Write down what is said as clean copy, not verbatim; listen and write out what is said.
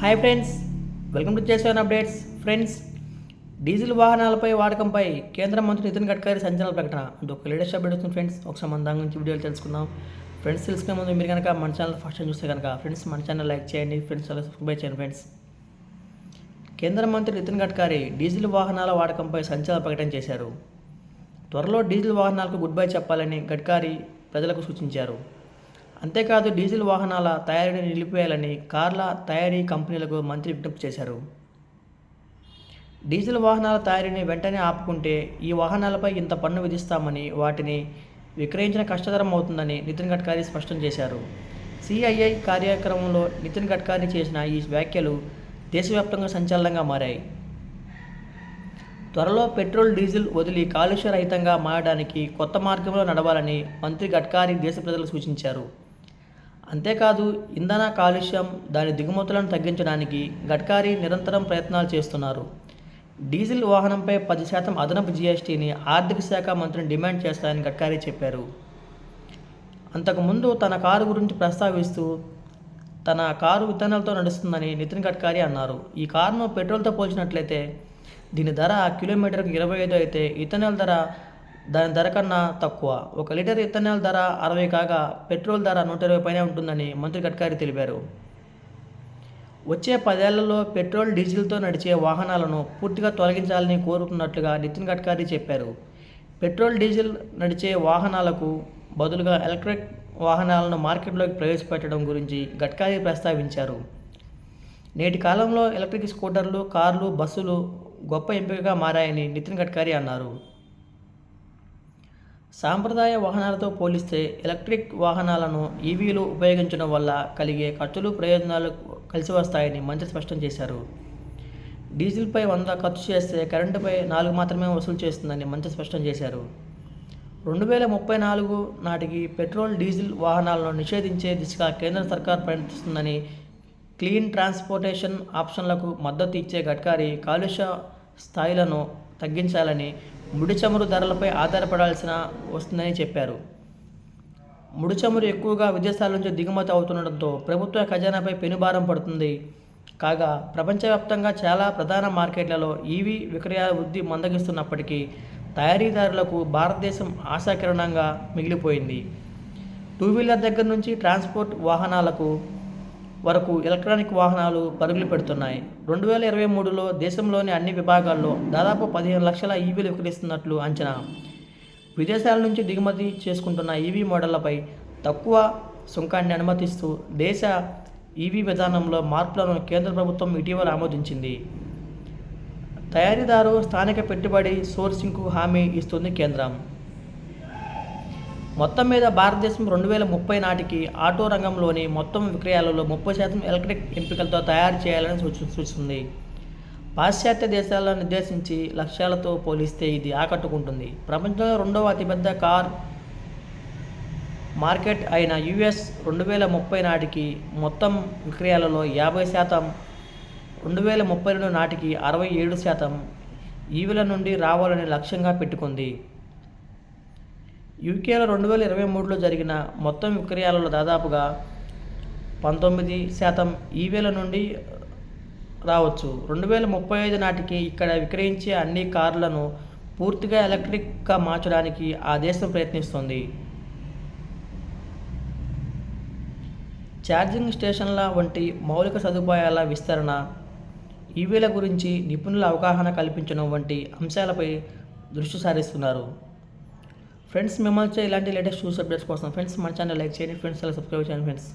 Hi friends, welcome to చేసేవన్ updates. Friends, diesel వాహనాలపై వాడకంపై కేంద్ర మంత్రి నితిన్ గడ్కరీ సంచలన ప్రకటన అంటూ ఒక లేటెస్ట్ అప్డేట్ వస్తుంది. ఫ్రెండ్స్, ఒకసారి మన దాని గురించి వీడియోలు తెలుసుకుందాం. ఫ్రెండ్స్, తెలుసుకునే ముందు మీరు కనుక మన ఛానల్ ఫస్ట్ టైం చూస్తే కనుక ఫ్రెండ్స్ మన ఛానల్ లైక్ చేయండి. ఫ్రెండ్స్, అలా సబ్స్క్రైబ్ చేయండి. ఫ్రెండ్స్, కేంద్ర మంత్రి నితిన్ గడ్కరీ డీజిల్ వాహనాల వాడకంపై సంచలన ప్రకటన చేశారు. త్వరలో డీజిల్ వాహనాలకు గుడ్ బై చెప్పాలని గడ్కరీ ప్రజలకు సూచించారు. అంతేకాదు, డీజిల్ వాహనాల తయారీని నిలిపివేయాలని కార్ల తయారీ కంపెనీలకు మంత్రి విజ్ఞప్తి చేశారు. డీజిల్ వాహనాల తయారీని వెంటనే ఆపుకుంటే ఈ వాహనాలపై ఇంత పన్ను విధిస్తామని, వాటిని విక్రయించిన కష్టతరం అవుతుందని నితిన్ గడ్కరీ స్పష్టం చేశారు. సిఐఐ కార్యక్రమంలో నితిన్ గడ్కరీ చేసిన ఈ వ్యాఖ్యలు దేశవ్యాప్తంగా సంచలనంగా మారాయి. త్వరలో పెట్రోల్, డీజిల్ వదిలి కాలుష్య రహితంగా మారడానికి కొత్త మార్గంలో నడవాలని మంత్రి గడ్కరీ దేశ ప్రజలకు సూచించారు. అంతేకాదు, ఇంధన కాలుష్యం, దాని దిగుమతులను తగ్గించడానికి గడ్కరీ నిరంతరం ప్రయత్నాలు చేస్తున్నారు. డీజిల్ వాహనంపై 10% అదనపు జీఎస్టీని ఆర్థిక శాఖ మంత్రిని డిమాండ్ చేస్తారని గడ్కరీ చెప్పారు. అంతకుముందు తన కారు గురించి ప్రస్తావిస్తూ, తన కారు ఇథనాల్తో నడుస్తుందని నితిన్ గడ్కరీ అన్నారు. ఈ కారును పెట్రోల్తో పోల్చినట్లయితే దీని ధర కిలోమీటర్కు 25 అయితే ఇథనాల్ ధర దాని ధర కన్నా తక్కువ. 1 లీటర్ ఇథనాల్ ధర 60 కాగా పెట్రోల్ ధర 120 పైనే ఉంటుందని మంత్రి గడ్కరీ తెలిపారు. వచ్చే 10 ఏళ్లలో పెట్రోల్, డీజిల్తో నడిచే వాహనాలను పూర్తిగా తొలగించాలని కోరుతున్నట్లుగా నితిన్ గడ్కరీ చెప్పారు. పెట్రోల్, డీజిల్ నడిచే వాహనాలకు బదులుగా ఎలక్ట్రిక్ వాహనాలను మార్కెట్లోకి ప్రవేశపెట్టడం గురించి గడ్కరీ ప్రస్తావించారు. నేటి కాలంలో ఎలక్ట్రిక్ స్కూటర్లు, కార్లు, బస్సులు గొప్ప ఎంపికగా మారాయని నితిన్ గడ్కరీ అన్నారు. సాంప్రదాయ వాహనాలతో పోలిస్తే ఎలక్ట్రిక్ వాహనాలను, ఈవీలు ఉపయోగించడం వల్ల కలిగే ఖర్చులు, ప్రయోజనాలు కలిసి వస్తాయని మంత్రి స్పష్టం చేశారు. డీజిల్పై 100 ఖర్చు చేస్తే కరెంటుపై 4 మాత్రమే వసూలు చేస్తుందని మంత్రి స్పష్టం చేశారు. 2034 నాటికి పెట్రోల్, డీజిల్ వాహనాలను నిషేధించే దిశగా కేంద్ర సర్కార్ ప్రయత్నిస్తుందని, క్లీన్ ట్రాన్స్పోర్టేషన్ ఆప్షన్లకు మద్దతు ఇచ్చే గడ్కరీ కాలుష్య స్థాయిలను తగ్గించాలని, ముడి చమురు ధరలపై ఆధారపడాల్సిన వస్తుందని చెప్పారు. ముడి చమురు ఎక్కువగా విదేశాల నుంచి దిగుమతి అవుతుండటంతో ప్రభుత్వ ఖజానాపై పెనుభారం పడుతుంది. కాగా, ప్రపంచవ్యాప్తంగా చాలా ప్రధాన మార్కెట్లలో ఈవీ విక్రయాల వృద్ధి మందగిస్తున్నప్పటికీ తయారీదారులకు భారతదేశం ఆశాకిరణంగా మిగిలిపోయింది. 2 వీలర్ దగ్గర నుంచి ట్రాన్స్పోర్ట్ వాహనాలకు వరకు ఎలక్ట్రానిక్ వాహనాలు పరుగులు పెడుతున్నాయి. 2023లో దేశంలోని అన్ని విభాగాల్లో దాదాపు 15 లక్షల ఈవీలు విక్రయిస్తున్నట్లు అంచనా. విదేశాల నుంచి దిగుమతి చేసుకుంటున్న ఈవీ మోడళ్లపై తక్కువ సుంకాన్ని అనుమతిస్తూ దేశ ఈవీ విధానంలో మార్పులను కేంద్ర ప్రభుత్వం ఇటీవల ఆమోదించింది. తయారీదారు స్థానిక పెట్టుబడి సోర్సింగ్కు హామీ ఇస్తుంది కేంద్రం. మొత్తం మీద భారతదేశం 2030 నాటికి ఆటో రంగంలోని మొత్తం విక్రయాలలో 30% ఎలక్ట్రిక్ ఎంపికలతో తయారు చేయాలని సూచిస్తుంది. పాశ్చాత్య దేశాలను నిర్దేశించి లక్ష్యాలతో పోలిస్తే ఇది ఆకట్టుకుంటుంది. ప్రపంచంలో 2వ అతిపెద్ద కార్ మార్కెట్ అయిన యుఎస్ 2030 నాటికి మొత్తం విక్రయాలలో 50%, 2032 నాటికి 67% ఈవీల నుండి రావాలని లక్ష్యంగా పెట్టుకుంది. యూకేలో 2023లో జరిగిన మొత్తం విక్రయాలలో దాదాపుగా 19% ఈవీల నుండి రావచ్చు. 2035 నాటికి ఇక్కడ విక్రయించే అన్ని కార్లను పూర్తిగా ఎలక్ట్రిక్గా మార్చడానికి ఆ దేశం ప్రయత్నిస్తోంది. ఛార్జింగ్ స్టేషన్ల వంటి మౌలిక సదుపాయాల విస్తరణ, ఈవీల గురించి నిపుణుల అవగాహన కల్పించడం వంటి అంశాలపై దృష్టి సారిస్తున్నారు. ఫ్రెండ్స్, మిమ్మల్ని ఇలాంటి లేటెస్ట్ న్యూస్ అప్డేట్స్ కోసం ఫ్రెండ్స్ మన ఛానల్ లైక్ చేయండి. ఫ్రెండ్స్, అలా సబ్స్క్రైబ్ చేయండి. ఫ్రెండ్స్.